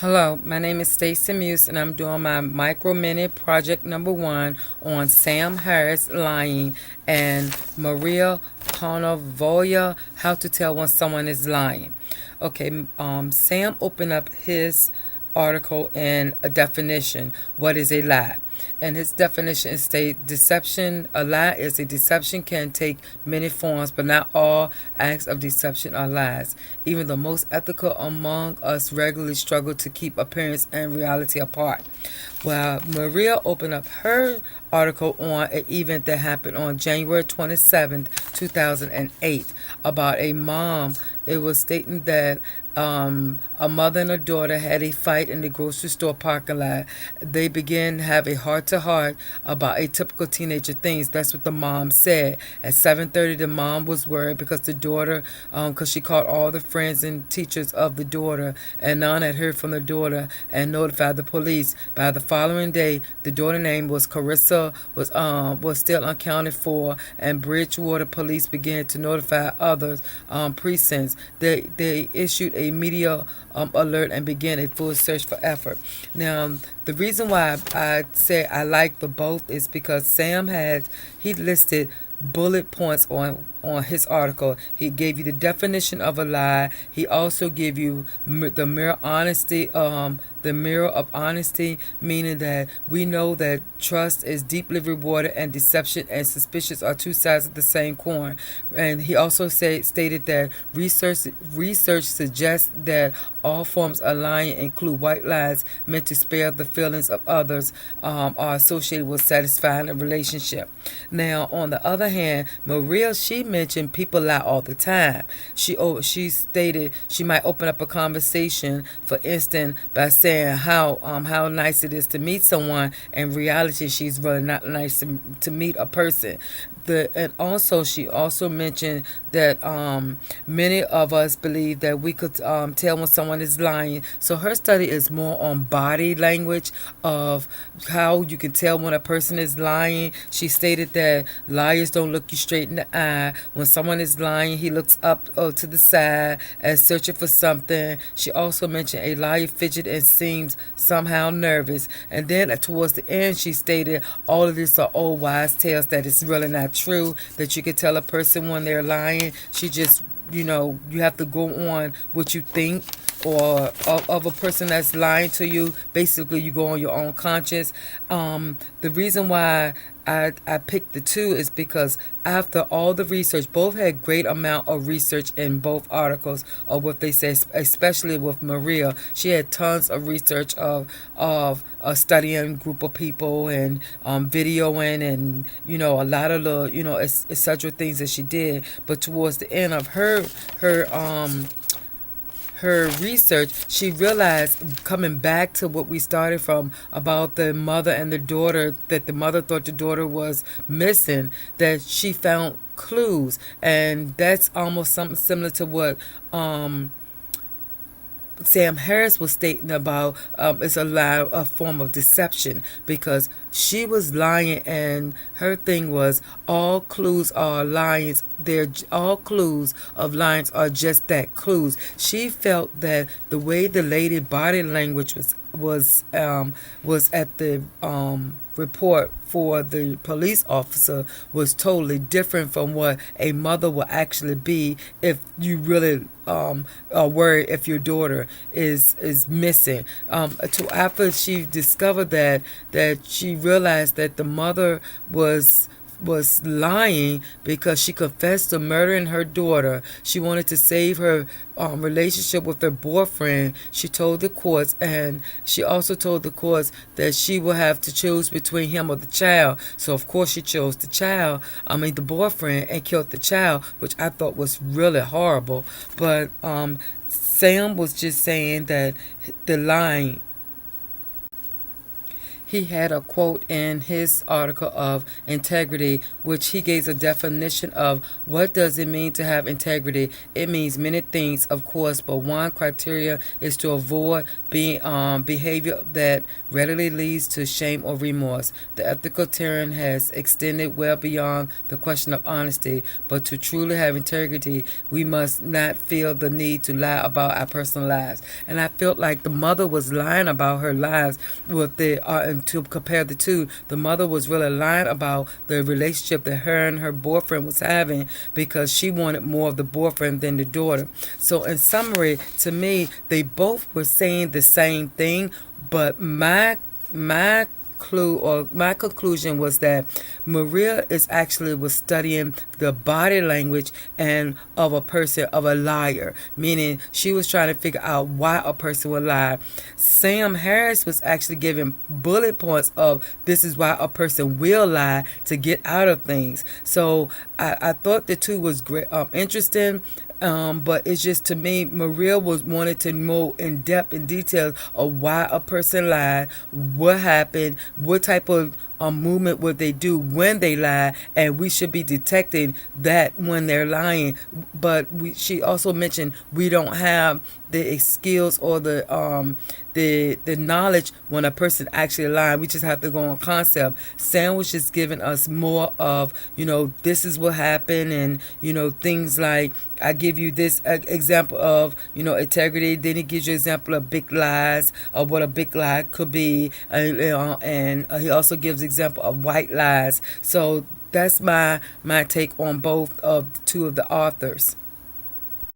Hello, my name is Stacey Muse, and I'm doing my micro minute project number one on Sam Harris lying and Maria Konavolia, how to tell when someone is lying. Okay, Sam opened up his article in a definition. What is a lie? And his definition is state deception. A lie is a deception can take many forms, but not all acts of deception are lies. Even the most ethical among us regularly struggle to keep appearance and reality apart. Well, Maria opened up her article on an event that happened on January 27th, 2008, about a mom. It was stating that a mother and a daughter had a fight in the grocery store parking lot. They began to have a heart-to-heart about a typical teenager things. That's what the mom said. At 7:30, the mom was worried because the daughter, because she called all the friends and teachers of the daughter, and none had heard from the daughter and notified the police. By the following day, the daughter name was Carissa, was still unaccounted for, and Bridgewater police began to notify others precincts. They issued a media alert and began a full search for effort. Now, the reason why I say I like the both is because he listed bullet points on his article. He gave you the definition of a lie. He also gave you the mirror honesty, the mirror of honesty, meaning that we know that trust is deeply rewarded and deception and suspicious are two sides of the same coin. And he also stated that research suggests that all forms of lying include white lies meant to spare the feelings of others, are associated with satisfying a relationship. Now, on the other hand, Maria, she mentioned people lie all the time. She stated she might open up a conversation, for instance, by saying how nice it is to meet someone. In reality, she's really not nice to meet a person. And also she also mentioned that many of us believe that we could tell when someone is lying. So her study is more on body language of how you can tell when a person is lying. She stated that liars don't look you straight in the eye. When someone is lying, he looks up to the side as searching for something. She also mentioned a liar fidget and seems somehow nervous. And then towards the end, she stated all of these are old wise tales, that it's really not true, that you can tell a person when they're lying. She just, you have to go on what you think or of a person that's lying to you. Basically, you go on your own conscience. The reason why I picked the two is because after all the research, both had great amount of research in both articles of what they say, especially with Maria. She had tons of research of a studying group of people and videoing and a lot of the etc. things that she did. But towards the end of her research, she realized, coming back to what we started from about the mother and the daughter, that the mother thought the daughter was missing, that she found clues. And that's almost something similar to what Sam Harris was stating about. It's a form of deception, because she was lying, and her thing was all clues are lions. All clues of lions are just that, clues. She felt that the way the lady body language was at the report for the police officer was totally different from what a mother will actually be if you really are worried if your daughter is missing. After she discovered that she realized that the mother was lying because she confessed to murdering her daughter. She wanted to save her relationship with her boyfriend. She told the courts, and she also told the courts that she will have to choose between him or the child. So of course she chose the boyfriend, and killed the child, which I thought was really horrible. But Sam was just saying that the lying he had a quote in his article of integrity, which he gave a definition of what does it mean to have integrity. It means many things, of course, but one criteria is to avoid being behavior that readily leads to shame or remorse. The ethical term has extended well beyond the question of honesty, but to truly have integrity, we must not feel the need to lie about our personal lives. And I felt like the mother was lying about her lives with the and to compare the two, the mother was really lying about the relationship that her and her boyfriend was having because she wanted more of the boyfriend than the daughter. So in summary, to me, they both were saying the same thing, but my clue or my conclusion was that Maria is actually was studying the body language and of a person, of a liar, meaning she was trying to figure out why a person would lie. Sam Harris was actually giving bullet points of this is why a person will lie to get out of things. So I thought the two was great, interesting. But it's just, to me, Maria was wanted to know in depth and detail of why a person lied, what happened, what type of movement would they do when they lie, and we should be detecting that when they're lying. But she also mentioned we don't have the skills or the knowledge when a person actually lying. We just have to go on concept. Sam was just giving us more of, this is what happened, and things like, I give you this example of integrity, then he gives you example of big lies, of what a big lie could be, and he also gives example of white lies. So that's my take on both of two of the authors.